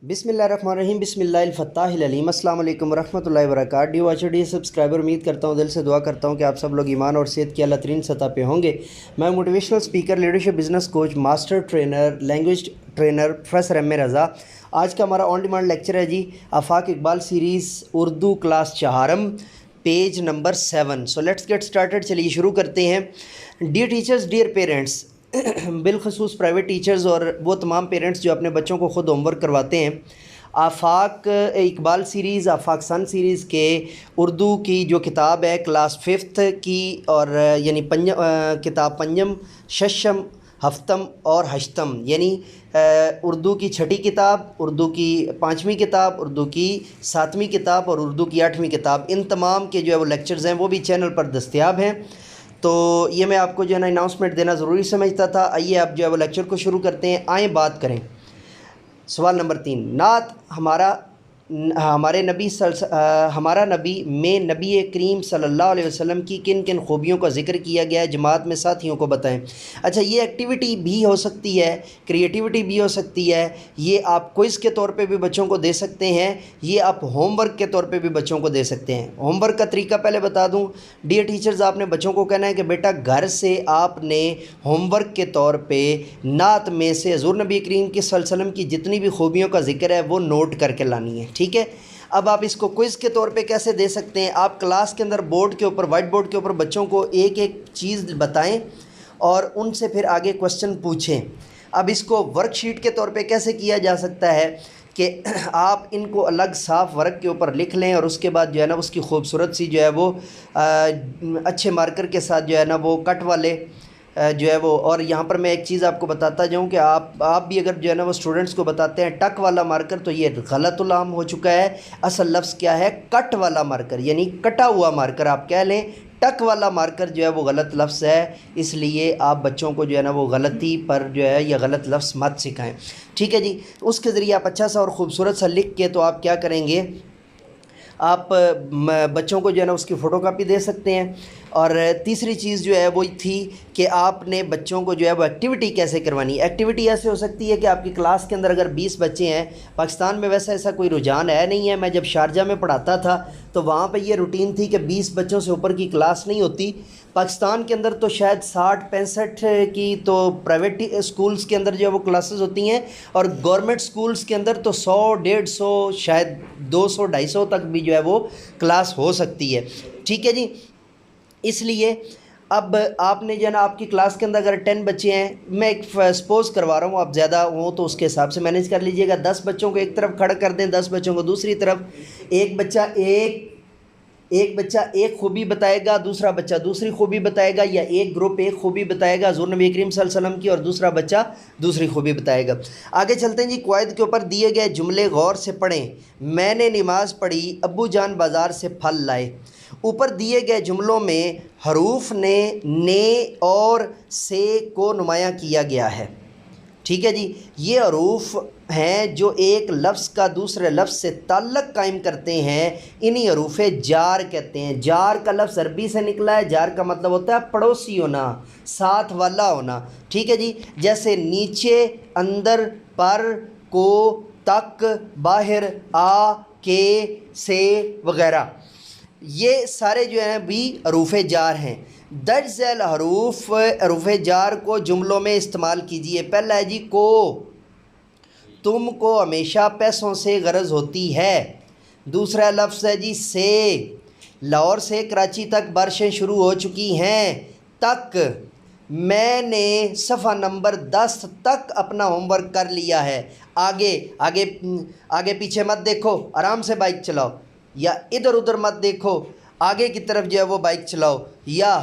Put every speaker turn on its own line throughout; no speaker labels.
बिस्मिल्लाहिर्रहमानिर्रहीम बिस्मिल्लाहिल-फत्ताहिल-अलीम। अस्सलाम वालेकुम वरहमतुल्लाहि वबरकातुहू। डी वॉचर डी सब्सक्राइबर, उम्मीद करता हूँ, दिल से दुआ करता हूँ कि आप सब लोग ईमान और सेहत की अल्लाह तरीन सतह पे होंगे। मैं motivational speaker, leadership business coach, master trainer, language trainer professor MA Raza. आज का हमारा ऑन डिमांड लेक्चर है जी आफाक इकबाल सीरीज़ उर्दू क्लास चहारम, page number 7। So let's get started. चलिए शुरू करते हैं। डियर टीचर्स, डियर पेरेंट्स, बिलखसूस प्राइवेट टीचर्स और वो तमाम पेरेंट्स जो अपने बच्चों को ख़ुद होमवर्क करवाते हैं, आफाक इकबाल सीरीज़, आफाक सन सीरीज़ के उर्दू की जो किताब है क्लास 5th की, और यानी किताब पंजम, शशम, हफ्तम और हश्तम, यानी उर्दू की छठी किताब, उर्दू की 5वीं किताब, उर्दू की 7वीं किताब और उर्दू की 8वीं किताब, इन तमाम के जो है वो लेक्चर्स हैं वो भी चैनल पर दस्तयाब हैं। तो ये मैं आपको जो है ना अनाउंसमेंट देना ज़रूरी समझता था। आइए आप जो है वो लेक्चर को शुरू करते हैं। आएँ बात करें। सवाल नंबर 3, नात हमारा नबी में नबी करीम सल्लल्लाहु अलैहि वसल्लम की किन किन खूबियों का जिक्र किया गया है, जमात में साथियों को बताएं। अच्छा, ये एक्टिविटी भी हो सकती है, क्रिएटिविटी भी हो सकती है, ये आप क्विज़ के तौर पे भी बच्चों को दे सकते हैं, ये आप होमवर्क के तौर पे भी बच्चों को दे सकते हैं। होमवर्क का तरीका पहले बता दूं। डियर टीचर्स, आपने बच्चों को कहना है कि बेटा घर से आपने होमवर्क के तौर पर नात में से हुज़ूर नबी करीम के सल्लल्लाहु अलैहि वसल्लम की जितनी भी खूबियों का जिक्र है वो नोट करके लानी है। ठीक है। अब आप इसको क्विज़ के तौर पे कैसे दे सकते हैं? आप क्लास के अंदर बोर्ड के ऊपर, वाइट बोर्ड के ऊपर बच्चों को एक एक चीज़ बताएं और उनसे फिर आगे क्वेश्चन पूछें। अब इसको वर्कशीट के तौर पे कैसे किया जा सकता है कि आप इनको अलग साफ़ वर्क के ऊपर लिख लें और उसके बाद जो है ना उसकी खूबसूरत सी जो है वो अच्छे मार्कर के साथ जो है ना वो कट वाले जो है वो, और यहाँ पर मैं एक चीज़ आपको बताता जाऊँ कि आप भी अगर जो है ना वो स्टूडेंट्स को बताते हैं टक वाला मार्कर, तो ये गलतुल-आम हो चुका है। असल लफ्ज़ क्या है? कट वाला मार्कर, यानी कटा हुआ मार्कर आप कह लें। टक वाला मार्कर जो है वो गलत लफ्ज़ है, इसलिए आप बच्चों को जो है ना वो गलती पर जो है या गलत लफ्ज़ मत सिखाएं। ठीक है जी। उसके ज़रिए आप अच्छा सा और ख़ूबसूरत सा लिख के तो आप क्या करेंगे, आप बच्चों को जो है ना उसकी फ़ोटोकॉपी दे सकते हैं। और तीसरी चीज़ जो है वो थी कि आपने बच्चों को जो है वो एक्टिविटी कैसे करवानी। एक्टिविटी ऐसे हो सकती है कि आपकी क्लास के अंदर अगर 20 बच्चे हैं, पाकिस्तान में वैसा ऐसा कोई रुझान है नहीं है। मैं जब शारजा में पढ़ाता था तो वहाँ पे ये रूटीन थी कि 20 बच्चों से ऊपर की क्लास नहीं होती। पाकिस्तान के अंदर तो शायद 60-65 की तो प्राइवेट स्कूल्स के अंदर जो है वो क्लासेस होती हैं, और गवर्नमेंट स्कूल्स के अंदर तो 100-150 शायद 200-250 तक भी जो है वो क्लास हो सकती है। ठीक है जी। इसलिए अब आपने जो है ना आपकी क्लास के अंदर अगर 10 बच्चे हैं, मैं एक सपोज़ करवा रहा हूँ, आप ज़्यादा हो तो उसके हिसाब से मैनेज कर लीजिएगा। 10 बच्चों को एक तरफ खड़ा कर दें, 10 बच्चों को दूसरी तरफ। एक बच्चा एक खूबी बताएगा, दूसरा बच्चा दूसरी खूबी बताएगा, या एक ग्रुप एक खूबी बताएगा हुज़ूर नबी करीम सल्लल्लाहु अलैहि वसल्लम की, और दूसरा बच्चा दूसरी खूबी बताएगा। आगे चलते हैं जी। क़वाइद के ऊपर दिए गए जुमले गौर से पढ़ें। मैंने नमाज़ पढ़ी, अब्बू जान बाज़ार से फल लाए। ऊपर दिए गए जुमलों में हरूफ ने और से को नुमायाँ किया गया है। ठीक है जी। ये हरूफ हैं जो एक लफ्ज़ का दूसरे लफ्ज़ से ताल्लुक़ कायम करते हैं, इन्हीं हरूफ जार कहते हैं। जार का लफ्ज़ अरबी से निकला है। जार का मतलब होता है पड़ोसी होना, साथ वाला होना। ठीक है जी। जैसे नीचे, अंदर, पर, को, तक, बाहर, आ, के, से वगैरह, ये सारे जो हैं भी हरूफ जार हैं। दर्ज झैल हरूफ जार को जुमलों में इस्तेमाल कीजिए। पहला है जी को, तुमको हमेशा पैसों से गरज होती है। दूसरा लफ्ज़ है जी से, लाहौर से कराची तक बारिशें शुरू हो चुकी हैं। तक, मैंने सफ़ा नंबर 10 तक अपना होमवर्क कर लिया है। आगे आगे आगे पीछे मत देखो, आराम से बाइक चलाओ, या इधर उधर मत देखो, आगे की तरफ जो है वो बाइक चलाओ। या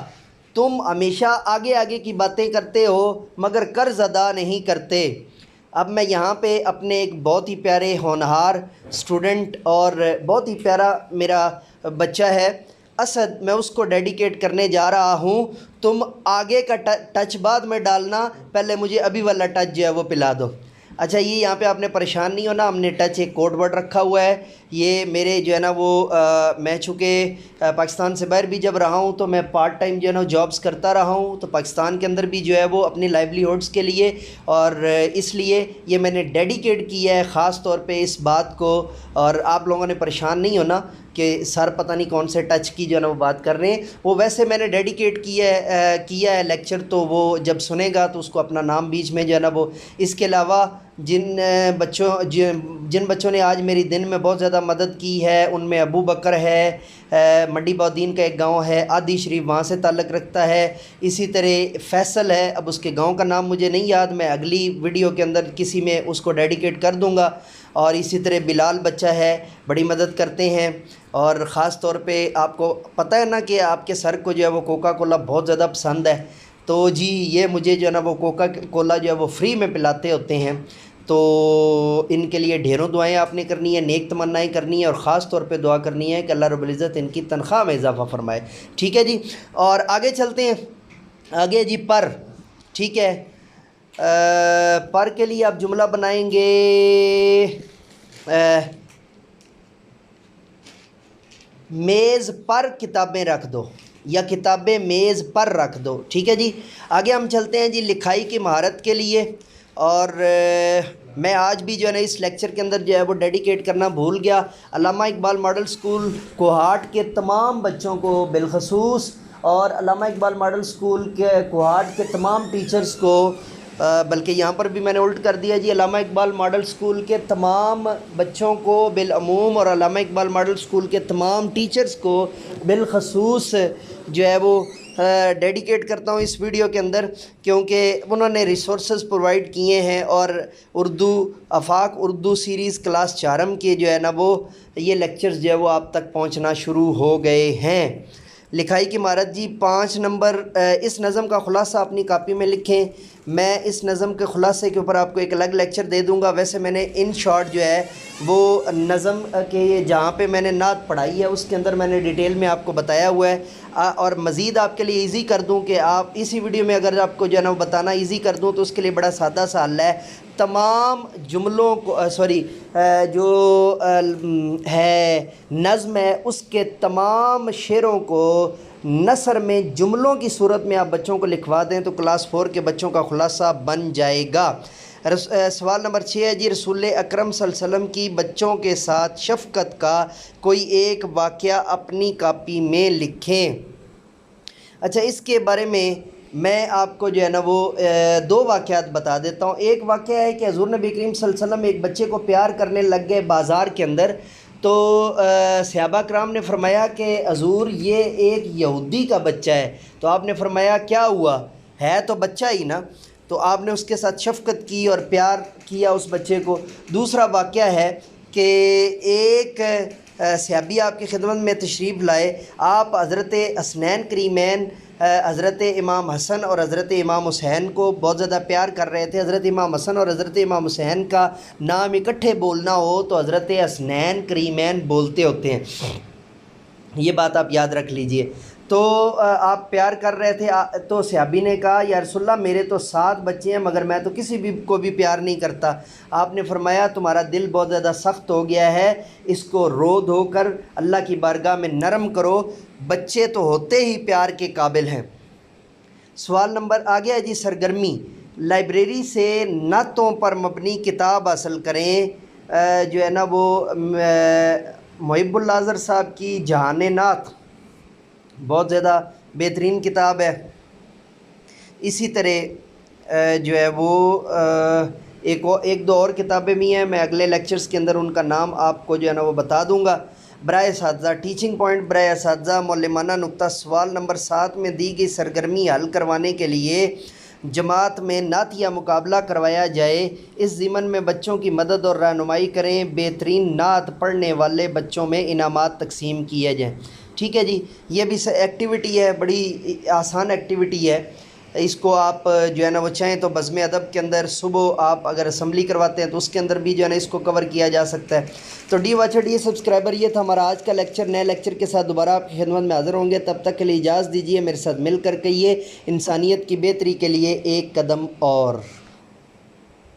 तुम हमेशा आगे आगे की बातें करते हो मगर कर्ज अदा नहीं करते। अब मैं यहाँ पे अपने एक बहुत ही प्यारे होनहार स्टूडेंट और बहुत ही प्यारा मेरा बच्चा है असद, मैं उसको डेडिकेट करने जा रहा हूँ। तुम आगे का टच बाद में डालना, पहले मुझे अभी वाला टच जो है वो पिला दो। اچھا یہ یہاں پہ آپ نے پریشان نہیں ہونا, ہم نے ٹچ ایک کوڈ ورڈ رکھا ہوا ہے. یہ میرے جو ہے نا وہ میں چونکہ پاکستان سے باہر بھی جب رہا ہوں تو میں پارٹ ٹائم جو ہے نا جابس کرتا رہا ہوں, تو پاکستان کے اندر بھی جو ہے وہ اپنی لائیولیہوڈس کے لیے, اور اس لیے یہ میں نے ڈیڈیکیٹ کیا ہے خاص طور پہ اس بات کو. اور آپ لوگوں نے پریشان نہیں ہونا کہ سر پتہ نہیں کون سے ٹچ کی جو ہے نا وہ بات کر رہے ہیں, وہ ویسے میں نے ڈیڈیکیٹ کیا ہے لیکچر, تو وہ جب سنے گا تو اس کو اپنا نام بیچ میں جو ہے نا وہ. اس کے علاوہ جن بچوں نے آج میری دن میں بہت زیادہ مدد کی ہے, ان میں ابو بکر ہے, منڈی بودین کا ایک گاؤں ہے عادی شریف, وہاں سے تعلق رکھتا ہے. اسی طرح فیصل ہے, اب اس کے گاؤں کا نام مجھے نہیں یاد, میں اگلی ویڈیو کے اندر کسی میں اس کو ڈیڈیکیٹ کر دوں گا. اور اسی طرح بلال بچہ ہے, بڑی مدد کرتے ہیں. اور خاص طور پہ آپ کو پتہ ہے نا کہ آپ کے سر کو جو ہے وہ کوکا کولا بہت زیادہ پسند ہے, تو جی یہ مجھے جو ہے نا وہ کوکا کولا جو ہے وہ فری میں پلاتے ہوتے ہیں. تو ان کے لیے ڈھیروں دعائیں آپ نے کرنی ہے, نیک تمنائیں کرنی ہے, اور خاص طور پہ دعا کرنی ہے کہ اللہ رب العزت ان کی تنخواہ میں اضافہ فرمائے. ٹھیک ہے جی, اور آگے چلتے ہیں. آگے جی پر, ٹھیک ہے, پر کے لیے آپ جملہ بنائیں گے میز پر کتابیں رکھ دو, یا کتابیں میز پر رکھ دو. ٹھیک ہے جی, آگے ہم چلتے ہیں جی لکھائی کی مہارت کے لیے. اور میں آج بھی جو ہے نا اس لیکچر کے اندر جو ہے وہ ڈیڈیکیٹ کرنا بھول گیا. علامہ اقبال ماڈل سکول کوہاٹ کے تمام بچوں کو بالخصوص, اور علامہ اقبال ماڈل سکول کے کوہاٹ کے تمام ٹیچرز کو, بلکہ یہاں پر بھی میں نے الٹ کر دیا جی, علامہ اقبال ماڈل سکول کے تمام بچوں کو بالعموم, اور علامہ اقبال ماڈل سکول کے تمام ٹیچرز کو بالخصوص جو ہے وہ ڈیڈیکیٹ کرتا ہوں اس ویڈیو کے اندر, کیونکہ انہوں نے ریسورسز پرووائڈ کیے ہیں. اور اردو آفاق اردو سیریز کلاس 4 کے جو ہے نا وہ یہ لیکچرز جو ہے وہ آپ تک پہنچنا شروع ہو گئے ہیں. لکھائی کی مہارت جی 5 نمبر, اس نظم کا خلاصہ اپنی کاپی میں لکھیں. میں اس نظم کے خلاصے کے اوپر آپ کو ایک الگ لیکچر دے دوں گا. ویسے میں نے ان شارٹ جو ہے وہ نظم کے جہاں پہ میں نے نعت پڑھائی ہے اس کے اندر میں نے ڈیٹیل میں آپ کو بتایا ہوا ہے. اور مزید آپ کے لیے ایزی کر دوں کہ آپ اسی ویڈیو میں اگر آپ کو جو ہے نا بتانا ایزی کر دوں, تو اس کے لیے بڑا سادہ سا حل ہے. تمام جملوں کو جو ہے نظم ہے اس کے تمام شعروں کو نثر میں جملوں کی صورت میں آپ بچوں کو لکھوا دیں تو کلاس 4 کے بچوں کا خلاصہ بن جائے گا. سوال نمبر 6 ہے جی, رسول اکرم صلی اللہ علیہ وسلم کی بچوں کے ساتھ شفقت کا کوئی ایک واقعہ اپنی کاپی میں لکھیں. اچھا, اس کے بارے میں آپ کو جو ہے نا وہ 2 واقعات بتا دیتا ہوں. ایک واقعہ ہے کہ حضور نبی کریم صلی اللہ علیہ وسلم ایک بچے کو پیار کرنے لگ گئے بازار کے اندر, تو صحابہ کرام نے فرمایا کہ حضور یہ ایک یہودی کا بچہ ہے. تو آپ نے فرمایا کیا ہوا, ہے تو بچہ ہی نا. تو آپ نے اس کے ساتھ شفقت کی اور پیار کیا اس بچے کو. دوسرا واقعہ ہے کہ ایک صحابی آپ کی خدمت میں تشریف لائے, آپ حضرت حسنین کریمین حضرت امام حسن اور حضرت امام حسین کو بہت زیادہ پیار کر رہے تھے. حضرت امام حسن اور حضرت امام حسین کا نام اکٹھے بولنا ہو تو حضرت حسنین کریمین بولتے ہوتے ہیں, یہ بات آپ یاد رکھ لیجئے. تو آپ پیار کر رہے تھے, تو صحابی نے کہا یا رسول اللہ میرے تو 7 بچے ہیں مگر میں تو کسی بھی کو بھی پیار نہیں کرتا. آپ نے فرمایا تمہارا دل بہت زیادہ سخت ہو گیا ہے, اس کو رو دھو کر اللہ کی بارگاہ میں نرم کرو, بچے تو ہوتے ہی پیار کے قابل ہیں. سوال نمبر آگے ہے جی سرگرمی, لائبریری سے نعتوں پر مبنی کتاب حاصل کریں. جو ہے نا وہ محب اللہ اظہر صاحب کی جہان نعت بہت زیادہ بہترین کتاب ہے. اسی طرح جو ہے وہ ایک دو اور کتابیں بھی ہیں, میں اگلے لیکچرز کے اندر ان کا نام آپ کو جو ہے نا وہ بتا دوں گا. برائے اساتذہ ٹیچنگ پوائنٹ برائے اساتذہ معلمانہ نقطہ, سوال نمبر 7 میں دی گئی سرگرمی حل کروانے کے لیے جماعت میں نعتیہ مقابلہ کروایا جائے. اس ضمن میں بچوں کی مدد اور رہنمائی کریں, بہترین نعت پڑھنے والے بچوں میں انعامات تقسیم کیے جائیں. ٹھیک ہے جی, یہ بھی ایکٹیویٹی ہے, بڑی آسان ایکٹیویٹی ہے. اس کو آپ جو ہے نا وہ چاہیں تو بزم ادب کے اندر صبح آپ اگر اسمبلی کرواتے ہیں تو اس کے اندر بھی جو ہے نا اس کو کور کیا جا سکتا ہے. تو ڈی واچر ڈی سبسکرائبر, یہ تھا ہمارا آج کا لیکچر. نئے لیکچر کے ساتھ دوبارہ آپ کی خدمت میں حاضر ہوں گے, تب تک کے لیے اجازت دیجیے. میرے ساتھ مل کر کہیے انسانیت کی بہتری کے لیے ایک قدم اور.